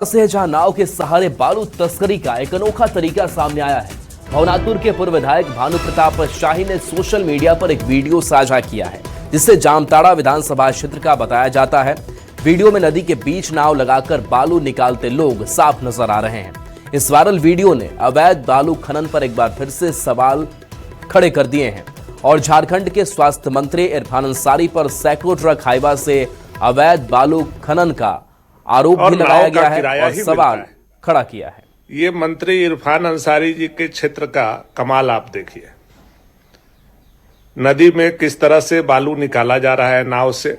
से जहां नाव के सहारे बालू तस्करी का एक अनोखा तरीका सामने आया है। भवनातुर के पूर्व विधायक भानु प्रताप शाही ने सोशल मीडिया पर एक वीडियो साझा किया है, जिससे जामताड़ा विधानसभा क्षेत्र का बताया जाता है। वीडियो में नदी के बीच नाव लगाकर बालू निकालते लोग साफ नजर आ रहे हैं। इस वायरल वीडियो ने अवैध बालू खनन पर एक बार फिर से सवाल खड़े कर दिए हैं और झारखंड के स्वास्थ्य मंत्री इरफान अंसारी पर सैकड़ों ट्रक हाईवा से अवैध बालू खनन का आरोप भी लगाया गया है और सवाल खड़ा किया है। ये मंत्री इरफान अंसारी जी के क्षेत्र का कमाल आप देखिए। नदी में किस तरह से बालू निकाला जा रहा है नाव से।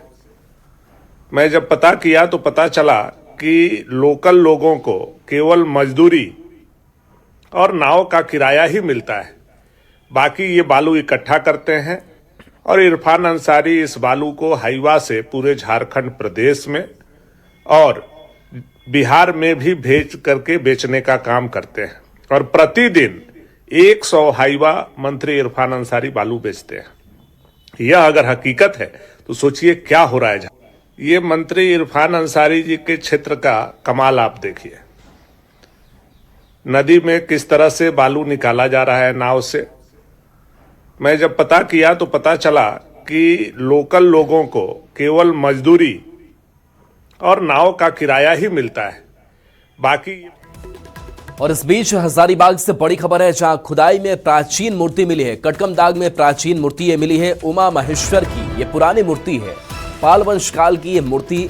मैं जब पता किया तो पता चला कि लोकल लोगों को केवल मजदूरी और नाव का किराया ही मिलता है, बाकी ये बालू इकट्ठा करते हैं और इरफान अंसारी इस बालू को हाईवा से पूरे झारखंड प्रदेश में और बिहार में भी भेज करके बेचने का काम करते हैं और प्रतिदिन 100 हाईवा मंत्री इरफान अंसारी बालू बेचते हैं। यह अगर हकीकत है तो सोचिए क्या हो रहा है। ये मंत्री इरफान अंसारी जी के क्षेत्र का कमाल आप देखिए। नदी में किस तरह से बालू निकाला जा रहा है नाव से। मैं जब पता किया तो पता चला कि लोकल लोगों को केवल मजदूरी और नाव का किराया ही मिलता है, बाकी। और इस बीच हजारीबाग से बड़ी खबर है, जहां खुदाई में प्राचीन मूर्ति मिली है। कटकमदाग में प्राचीन मूर्ति ये मिली है उमा महेश्वर की। ये पुरानी मूर्ति है, पाल वंश काल की ये मूर्ति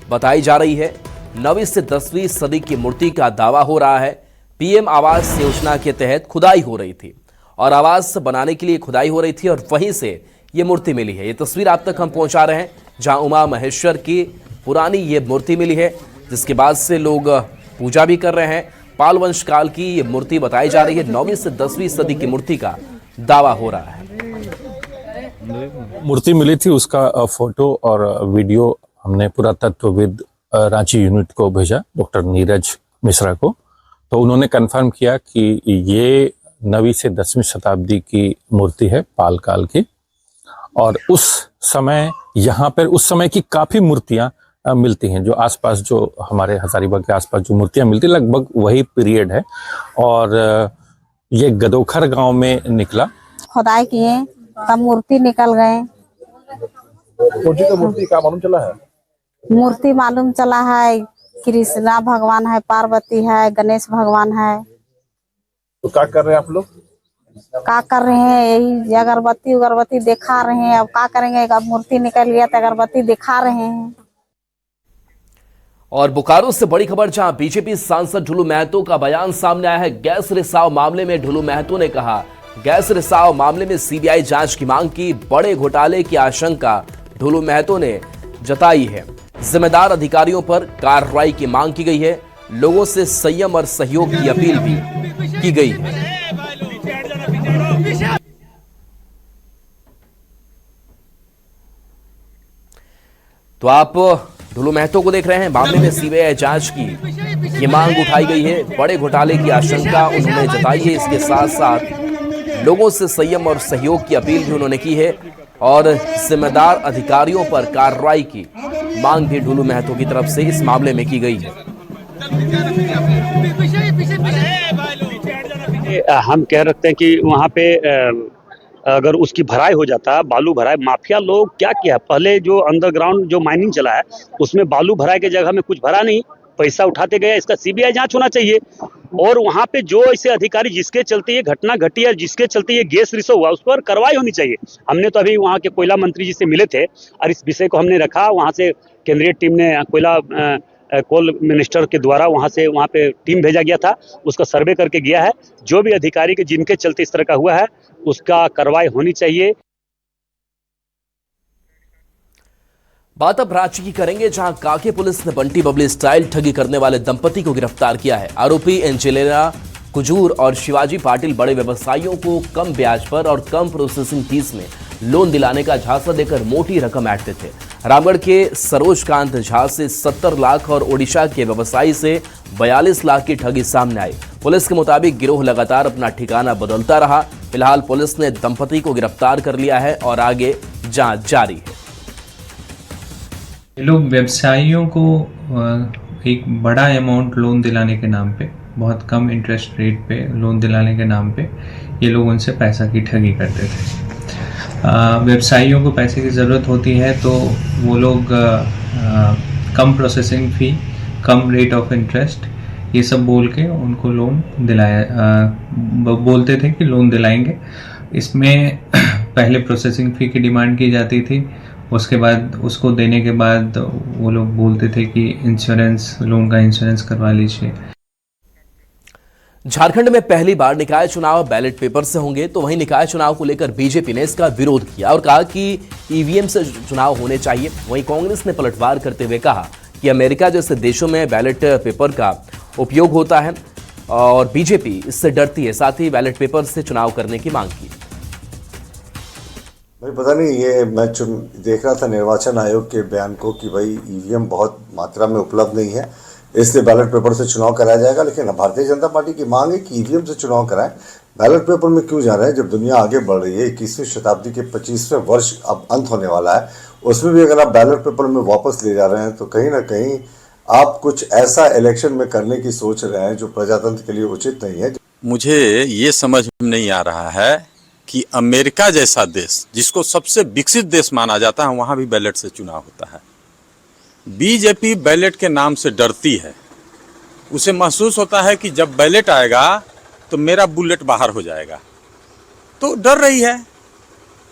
बताई जा रही है। 9वीं से 10वीं सदी की मूर्ति का दावा हो रहा है। पीएम आवास योजना के तहत खुदाई हो रही थी और आवास बनाने के लिए खुदाई हो रही थी और वहीं से ये मूर्ति मिली है। ये तस्वीर आप तक हम पहुंचा रहे हैं, जहां उमा महेश्वर की पुरानी ये मूर्ति मिली है, जिसके बाद से लोग पूजा भी कर रहे हैं। पाल वंश काल की ये मूर्ति बताई जा रही है। 9वीं से 10वीं सदी की मूर्ति का दावा हो रहा है। मूर्ति मिली थी, उसका फोटो और वीडियो हमने पुरातत्वविद रांची यूनिट को भेजा, डॉक्टर नीरज मिश्रा को। तो उन्होंने कंफर्म किया कि ये 9वीं से 10वीं शताब्दी की मूर्ति है, पाल काल की। और उस समय यहाँ पर उस समय की काफी मूर्तियां मिलती हैं, जो आसपास जो हमारे हजारीबाग के आसपास जो मूर्तियां मिलती है, लगभग वही पीरियड है। और ये गदोखर गांव में निकला, खुदाई किए तब मूर्ति निकल गए। मूर्ति का मालूम चला है? मूर्ति मालूम चला है, कृष्णा भगवान है, पार्वती है, गणेश भगवान है। तो क्या कर रहे हैं आप लोग? क्या कर रहे हैं, यही अगरबत्ती दिखा रहे हैं। अब क्या करेंगे, अब मूर्ति निकल गया तो अगरबत्ती दिखा रहे हैं। और बोकारो से बड़ी खबर, जहां बीजेपी सांसद ढुलू महतो का बयान सामने आया है। गैस रिसाव मामले में ढुलू महतो ने कहा, गैस रिसाव मामले में सीबीआई जांच की मांग की। बड़े घोटाले की आशंका ढुलू महतो ने जताई है। जिम्मेदार अधिकारियों पर कार्रवाई की मांग की गई है। लोगों से संयम और सहयोग की अपील भी की गई है। तो आप ढुलू महतो को देख रहे हैं। मामले में सीबीआई जांच की ये मांग उठाई गई है। बड़े घोटाले की आशंका उन्होंने जताई है। इसके साथ साथ लोगों से संयम और सहयोग की अपील भी उन्होंने की है और जिम्मेदार अधिकारियों पर कार्रवाई की मांग भी ढुलू महतो की तरफ से इस मामले में की गई है। हम कह रखते हैं कि वहाँ पे अगर उसकी भराई हो जाता, बालू भराई, माफिया लोग क्या किया, पहले जो अंडरग्राउंड जो माइनिंग चला है उसमें बालू भराई के जगह में कुछ भरा नहीं, पैसा उठाते गए। इसका सीबीआई जांच होना चाहिए। और वहाँ पे जो ऐसे अधिकारी जिसके चलते ये घटना घटी है, जिसके चलते ये गैस रिसाव हुआ, उस पर कार्रवाई होनी चाहिए। हमने तो अभी वहाँ के कोयला मंत्री जी से मिले थे और इस विषय को हमने रखा। वहाँ से केंद्रीय टीम ने कोयला कोल मिनिस्टर के द्वारा वहाँ पे टीम भेजा गया था, उसका सर्वे करके गया है। जो भी अधिकारी के जिनके चलते इस तरह का हुआ है उसका कार्रवाई होनी चाहिए। बात अब रांची की करेंगे, जहां काके पुलिस ने बंटी बबली स्टाइल ठगी करने वाले दंपति को गिरफ्तार किया है। आरोपी एंजेलिना कुजूर और शिवाजी पाटिल बड़े व्यवसायियों को कम ब्याज पर और कम प्रोसेसिंग फीस में लोन दिलाने का झांसा देकर मोटी रकम ऐंठते थे। रामगढ़ के सरोजकांत झा से 70 लाख और ओडिशा के व्यवसायी से 42 लाख की ठगी सामने आई। पुलिस के मुताबिक गिरोह लगातार अपना ठिकाना बदलता रहा। फिलहाल पुलिस ने दंपति को गिरफ्तार कर लिया है और आगे जांच जारी है। लोग व्यवसायियों को एक बड़ा अमाउंट लोन दिलाने के नाम पे, बहुत कम इंटरेस्ट रेट पे लोन दिलाने के नाम पे ये लोग उनसे पैसा की ठगी करते थे। व्यवसायियों को पैसे की ज़रूरत होती है तो वो लोग कम प्रोसेसिंग फ़ी, कम रेट ऑफ इंटरेस्ट, ये सब बोल के उनको लोन बोलते थे कि लोन दिलाएंगे। इसमें पहले प्रोसेसिंग फ़ी की डिमांड की जाती थी, उसके बाद उसको देने के बाद वो लोग बोलते थे कि इंश्योरेंस, लोन का इंश्योरेंस करवा लीजिए। झारखंड में पहली बार निकाय चुनाव बैलेट पेपर से होंगे, तो वहीं निकाय चुनाव को लेकर बीजेपी ने इसका विरोध किया और कहा कि ईवीएम से चुनाव होने चाहिए। वहीं कांग्रेस ने पलटवार करते हुए कहा कि अमेरिका जैसे देशों में बैलेट पेपर का उपयोग होता है और बीजेपी इससे डरती है। साथ ही बैलेट पेपर से चुनाव करने की मांग की। भाई पता नहीं, ये मैं देख रहा था निर्वाचन आयोग के बयान को कि भाई ईवीएम बहुत मात्रा में उपलब्ध नहीं है, इसलिए बैलेट पेपर से चुनाव कराया जाएगा। लेकिन भारतीय जनता पार्टी की मांग है कि ईवीएम से चुनाव कराएं। बैलेट पेपर में क्यों जा रहे हैं? जब दुनिया आगे बढ़ रही है, 21वीं शताब्दी के 25वें वर्ष अब अंत होने वाला है, उसमें भी अगर आप बैलेट पेपर में वापस ले जा रहे हैं तो कहीं ना कहीं आप कुछ ऐसा इलेक्शन में करने की सोच रहे हैं जो प्रजातंत्र के लिए उचित नहीं है। मुझे ये समझ में नहीं आ रहा है कि अमेरिका जैसा देश, जिसको सबसे विकसित देश माना जाता है, वहाँ भी बैलेट से चुनाव होता है। बीजेपी बैलेट के नाम से डरती है। उसे महसूस होता है कि जब बैलेट आएगा तो मेरा बुलेट बाहर हो जाएगा, तो डर रही है।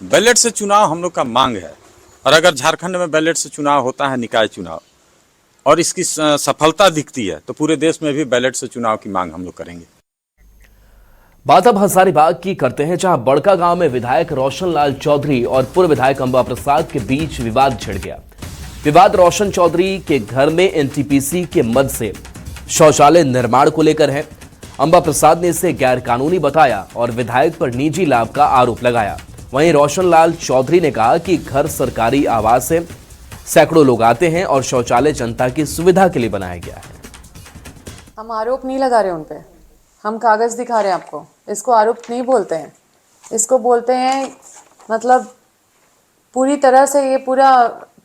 बैलेट से चुनाव हम लोग का मांग है, और अगर झारखंड में बैलेट से चुनाव होता है, निकाय चुनाव, और इसकी सफलता दिखती है, तो पूरे देश में भी बैलेट से चुनाव की मांग हम लोग करेंगे। बात अब हजारीबाग की करते हैं, जहां बड़का गांव में विधायक रोशन लाल चौधरी और पूर्व विधायक अंबा प्रसाद के बीच विवाद छिड़ गया। विवाद रोशन चौधरी के घर में एनटीपीसी के मद से शौचालय निर्माण को लेकर है। अंबा प्रसाद ने इसे गैरकानूनी बताया और विधायक पर निजी लाभ का आरोप लगाया। वहीं रोशन लाल चौधरी ने कहा कि घर सरकारी आवास है, सैकड़ों लोग आते हैं और शौचालय जनता की सुविधा के लिए बनाया गया है। हम आरोप नहीं लगा रहे उन पे, हम कागज दिखा रहे हैं आपको। इसको आरोप नहीं बोलते हैं, इसको बोलते हैं मतलब पूरी तरह से ये पूरा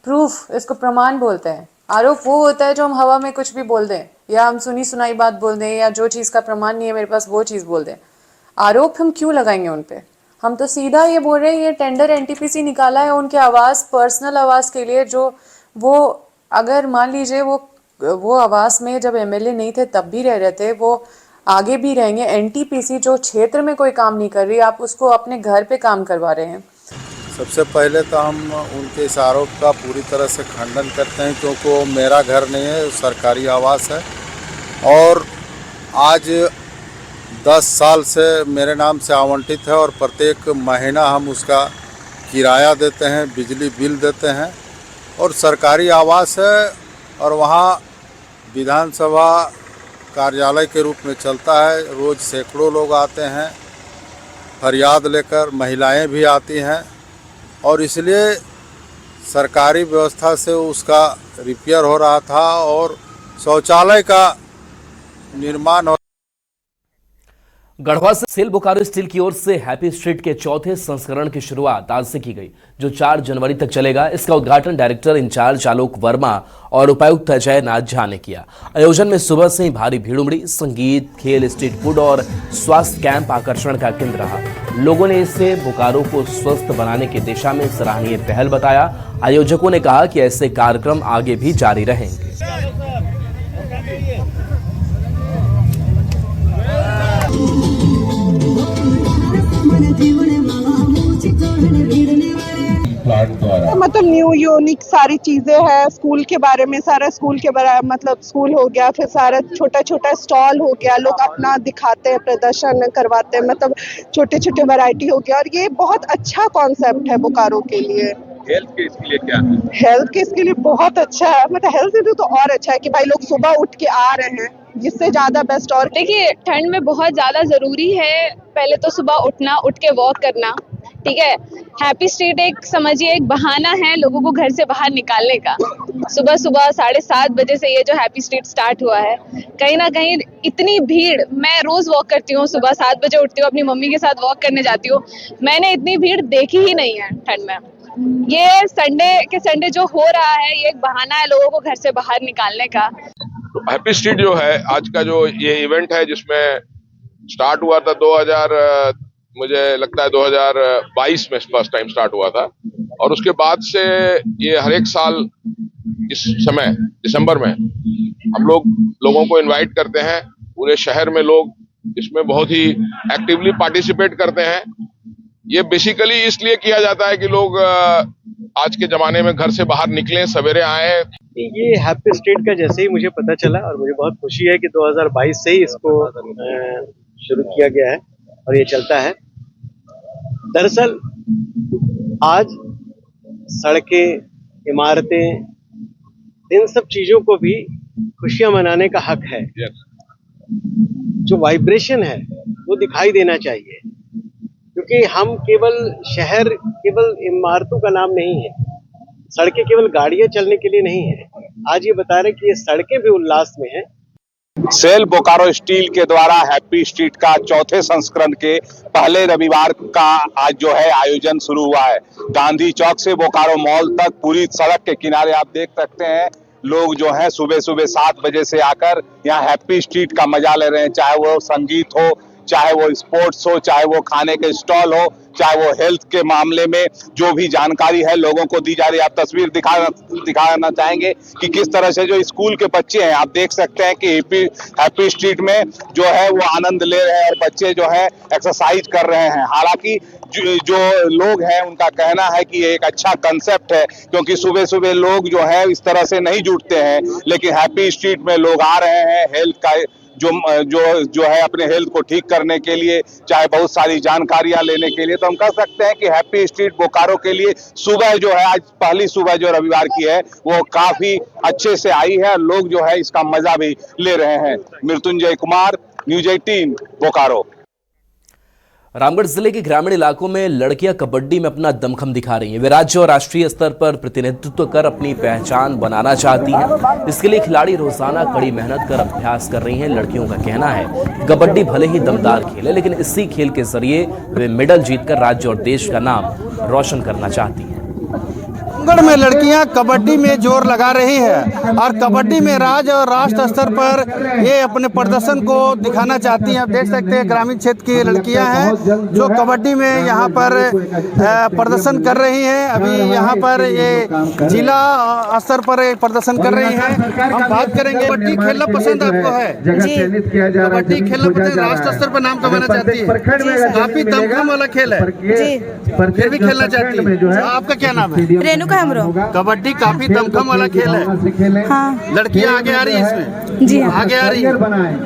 प्रूफ, इसको प्रमाण बोलते हैं। आरोप वो होता है जो हम हवा में कुछ भी बोल दें, या हम सुनी सुनाई बात बोल दें, या जो चीज़ का प्रमाण नहीं है मेरे पास वो चीज़ बोल दें। आरोप हम क्यों लगाएंगे उन पे? हम तो सीधा ये बोल रहे हैं ये टेंडर एनटीपीसी निकाला है उनके आवास, पर्सनल आवास के लिए, जो वो अगर मान लीजिए वो आवास में जब एमएलए नहीं थे तब भी रह रहे थे, वो आगे भी रहेंगे। एनटीपीसी जो क्षेत्र में कोई काम नहीं कर रही, आप उसको अपने घर पे काम करवा रहे हैं। सबसे पहले तो हम उनके इस आरोप का पूरी तरह से खंडन करते हैं, क्योंकि वो मेरा घर नहीं है, सरकारी आवास है और आज 10 साल से मेरे नाम से आवंटित है और प्रत्येक महीना हम उसका किराया देते हैं, बिजली बिल देते हैं और सरकारी आवास है। और वहाँ विधानसभा कार्यालय के रूप में चलता है। रोज़ सैकड़ों लोग आते हैं फरियाद लेकर, महिलाएं भी आती हैं और इसलिए सरकारी व्यवस्था से उसका रिपेयर हो रहा था और शौचालय का निर्माण हो। गढ़वा से सेल बोकारो स्टील की ओर से हैप्पी स्ट्रीट के चौथे संस्करण की शुरुआत आज से की गई, जो 4 जनवरी तक चलेगा। इसका उद्घाटन डायरेक्टर इंचार्ज आलोक वर्मा और उपायुक्त अजय नाथ झा ने किया। आयोजन में सुबह से ही भारी भीड़ उमड़ी। संगीत, खेल, स्ट्रीट फूड और स्वास्थ्य कैंप आकर्षण का केंद्र रहा। लोगों ने इसे बोकारो को स्वस्थ बनाने की दिशा में सराहनीय पहल बताया। आयोजकों ने कहा कि ऐसे कार्यक्रम आगे भी जारी रहेंगे। मतलब न्यू यूनिक सारी चीजें हैं। स्कूल के बारे में सारा, स्कूल के बारे मतलब स्कूल हो गया, फिर सारा छोटा छोटा स्टॉल हो गया, लोग अपना दिखाते हैं, प्रदर्शन करवाते हैं, मतलब छोटे छोटे वैरायटी हो गया। और ये बहुत अच्छा कॉन्सेप्ट है बोकारो के लिए। हेल्थ के इसके लिए क्या है? हेल्थ के इसके लिए बहुत अच्छा है, मतलब हेल्थ से तो और अच्छा है कि भाई लोग सुबह उठ के आ रहे हैं, जिससे ज्यादा बेस्ट। और देखिए ठंड में बहुत ज्यादा जरूरी है पहले तो सुबह उठना, उठ के वॉक करना, ठीक है। हैप्पी स्ट्रीट एक समझिए एक बहाना है लोगों को घर से बाहर निकालने का। सुबह सुबह 7:30 बजे से ये जो हैप्पी स्ट्रीट स्टार्ट हुआ है, कहीं ना कहीं इतनी भीड़, मैं रोज वॉक करती हूँ, सुबह 7 बजे उठती हूँ, अपनी मम्मी के साथ वॉक करने जाती हूँ, मैंने इतनी भीड़ देखी ही नहीं है ठंड में। ये संडे के संडे जो हो रहा है, ये एक बहाना है लोगों को घर से बाहर निकालने का। तो हैप्पी स्ट्रीट जो है आज का जो ये इवेंट है, जिसमें स्टार्ट हुआ था मुझे लगता है 2022 में फर्स्ट टाइम स्टार्ट हुआ था, और उसके बाद से ये हर एक साल इस समय दिसंबर में हम लोगों को इनवाइट करते हैं। पूरे शहर में लोग इसमें बहुत ही एक्टिवली पार्टिसिपेट करते हैं। ये बेसिकली इसलिए किया जाता है कि लोग आज के जमाने में घर से बाहर निकलें, सवेरे आए। ये हैप्पी स्ट्रीट का जैसे ही मुझे पता चला, और मुझे बहुत खुशी है कि 2022 से ही इसको शुरू किया गया है और ये चलता है। दरअसल आज सड़कें, इमारतें, इन सब चीजों को भी खुशियां मनाने का हक है। जो वाइब्रेशन है वो दिखाई देना चाहिए, क्योंकि हम केवल शहर केवल इमारतों का नाम नहीं है, सड़कें केवल गाड़ियां चलने के लिए नहीं है। आज ये बता रहे कि ये सड़कें भी उल्लास में हैं। सेल बोकारो स्टील के द्वारा हैप्पी स्ट्रीट का चौथे संस्करण के पहले रविवार का आज जो है आयोजन शुरू हुआ है। गांधी चौक से बोकारो मॉल तक पूरी सड़क के किनारे आप देख सकते हैं, लोग जो है सुबह सुबह 7 बजे से आकर यहाँ हैप्पी स्ट्रीट का मजा ले रहे हैं। चाहे वो संगीत हो, चाहे वो स्पोर्ट्स हो, चाहे वो खाने के स्टॉल हो, चाहे वो हेल्थ के मामले में जो भी जानकारी है लोगों को दी जा रही है। आप तस्वीर दिखाना चाहेंगे कि किस तरह से जो स्कूल के बच्चे हैं, आप देख सकते हैं कि हैप्पी स्ट्रीट में जो है वो आनंद ले रहे हैं और बच्चे जो है एक्सरसाइज कर रहे हैं। हालांकि जो लोग हैं उनका कहना है कि ये एक अच्छा कंसेप्ट है, क्योंकि सुबह सुबह लोग जो है इस तरह से नहीं जुटते हैं, लेकिन हैप्पी स्ट्रीट में लोग आ रहे हैं हेल्थ का जो है अपने हेल्थ को ठीक करने के लिए, चाहे बहुत सारी जानकारियां लेने के लिए। तो हम कह सकते हैं कि हैप्पी स्ट्रीट बोकारो के लिए सुबह जो है, आज पहली सुबह जो रविवार की है वो काफी अच्छे से आई है, लोग जो है इसका मजा भी ले रहे हैं। मृत्युंजय कुमार, न्यूज 18 बोकारो। रामगढ़ जिले के ग्रामीण इलाकों में लड़कियां कबड्डी में अपना दमखम दिखा रही हैं। वे राज्य और राष्ट्रीय स्तर पर प्रतिनिधित्व कर अपनी पहचान बनाना चाहती हैं। इसके लिए खिलाड़ी रोजाना कड़ी मेहनत कर अभ्यास कर रही हैं। लड़कियों का कहना है कबड्डी भले ही दमदार खेल है, लेकिन इसी खेल के जरिए वे मेडल जीतकर राज्य और देश का नाम रोशन करना चाहती हैं। रामगढ़ में लड़कियां कबड्डी में जोर लगा रही है और कबड्डी में राज्य और राष्ट्र स्तर पर ये अपने प्रदर्शन को दिखाना चाहती हैं। आप देख सकते हैं ग्रामीण क्षेत्र की लड़कियां हैं जो कबड्डी में यहाँ पर प्रदर्शन कर रही हैं। अभी यहाँ पर ये जिला स्तर पर प्रदर्शन कर रही हैं। हम बात करेंगे, कबड्डी खेलना पसंद आपको है? कबड्डी खेलना पसंद, राष्ट्र स्तर पर नाम कमाना चाहती है? काफी दमखम वाला खेल है, फिर भी खेलना चाहती है। आपका क्या नाम है? कबड्डी काफी दमखम वाला खेल है। हाँ। लड़कियां आगे आ रही है इसमें? जी हाँ। आगे आ रही है।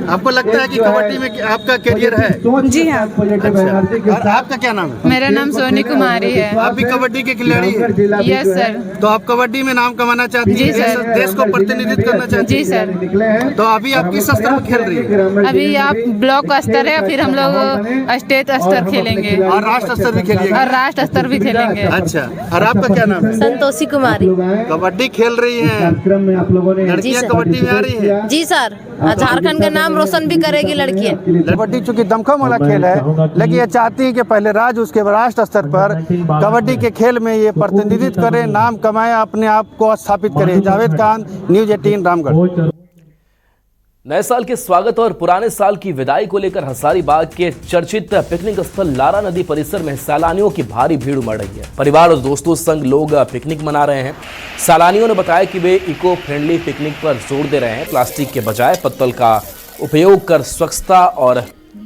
आपको लगता है कि कबड्डी में आपका करियर है? जी हाँ। अच्छा। और आपका क्या नाम है? मेरा नाम सोनी कुमारी है। आप भी कबड्डी के खिलाड़ी हैं? Yes sir. तो आप कबड्डी में नाम कमाना चाहती हैं? देश को प्रतिनिधित्व करना चाहती हैं? जी सर। तो अभी आप किस स्तर पर खेल रही है? अभी आप ब्लॉक स्तर है, फिर हम लोग स्टेट स्तर खेलेंगे और राष्ट्र स्तर भी खेलेंगे? और राष्ट्र स्तर भी खेलेंगे। अच्छा। और आपका क्या नाम है? संतोषी कुमारी। कबड्डी खेल रही हैं? लड़कियां कबड्डी में आ रही है? जी सर। झारखंड का नाम रोशन भी करेगी लड़कियां। कबड्डी चूंकि दमखम वाला खेल है, लेकिन ये चाहती है कि पहले राज्य उसके राष्ट्र स्तर पर कबड्डी के खेल में ये प्रतिनिधित्व करे, नाम कमाए, अपने आप को स्थापित करे। जावेद खान, न्यूज 18 रामगढ़। नए साल के स्वागत और पुराने साल की विदाई को लेकर हजारीबाग के चर्चित पिकनिक स्थल लारा नदी परिसर में सैलानियों की भारी भीड़ उमड़ रही है। परिवार और दोस्तों संग लोग पिकनिक मना रहे हैं। सैलानियों ने बताया कि वे इको फ्रेंडली पिकनिक पर जोर दे रहे हैं। प्लास्टिक के बजाय पत्तल का उपयोग कर स्वच्छता और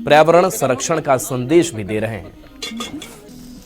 पर्यावरण संरक्षण का संदेश भी दे रहे हैं।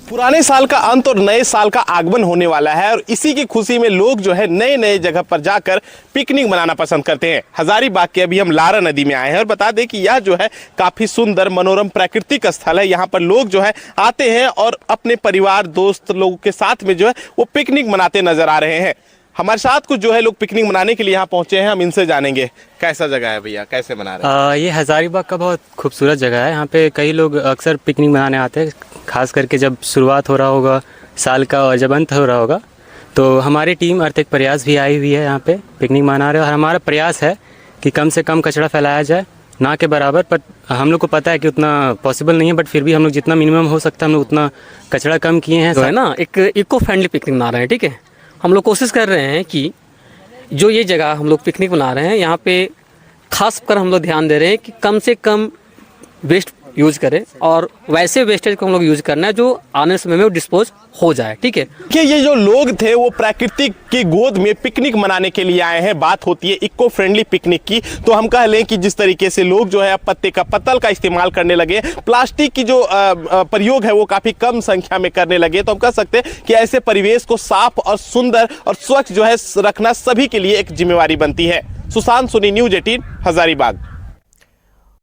पुराने साल का अंत और नए साल का आगमन होने वाला है और इसी की खुशी में लोग जो है नए नए जगह पर जाकर पिकनिक मनाना पसंद करते हैं। हजारीबाग के अभी हम लारा नदी में आए हैं और बता दें कि यह जो है काफी सुंदर मनोरम प्राकृतिक स्थल है। यहाँ पर लोग जो है आते हैं और अपने परिवार दोस्त लोगों के साथ में जो है वो पिकनिक मनाते नजर आ रहे हैं। हमारे साथ कुछ जो है लोग पिकनिक मनाने के लिए यहाँ पहुंचे हैं, हम इनसे जानेंगे कैसा जगह है भैया, कैसे मना रहे हैं? ये हजारीबाग का बहुत खूबसूरत जगह है। यहाँ पे कई लोग अक्सर पिकनिक मनाने आते हैं, खास करके जब शुरुआत हो रहा होगा साल का और जब अंत हो रहा होगा। तो हमारी टीम अर्थिक प्रयास भी आई हुई है यहाँ पे पिकनिक मना रहे हैं और हमारा प्रयास है कि कम से कम कचरा फैलाया जाए, ना के बराबर। पर हम लोग को पता है कि उतना पॉसिबल नहीं है, बट फिर भी हम लोग जितना मिनिमम हो सकता है हम लोग उतना कचरा कम किए हैं। तो है ना, एक इको फ्रेंडली पिकनिक मना रहे हैं। ठीक है, हम लोग कोशिश कर रहे हैं कि जो ये जगह हम लोग पिकनिक बना रहे हैं यहाँ पे खास कर हम लोग ध्यान दे रहे हैं कि कम से कम वेस्ट यूज करें और वैसे वेस्टेज को हम लोग यूज करना है जो आने समय में वो डिस्पोज हो जाए। ठीक है, कि ये जो लोग थे वो प्रकृति की गोद में पिकनिक मनाने के लिए आए हैं। बात होती है इको फ्रेंडली पिकनिक की, तो हम कह लें कि जिस तरीके से लोग जो है पत्ते का पत्तल का इस्तेमाल करने लगे, प्लास्टिक की जो प्रयोग है वो काफी कम संख्या में करने लगे, तो हम कह सकते हैं कि ऐसे परिवेश को साफ और सुंदर और स्वच्छ जो है रखना सभी के लिए एक जिम्मेवारी बनती है। सुशांत सोनी, न्यूज़ 18, हजारीबाग।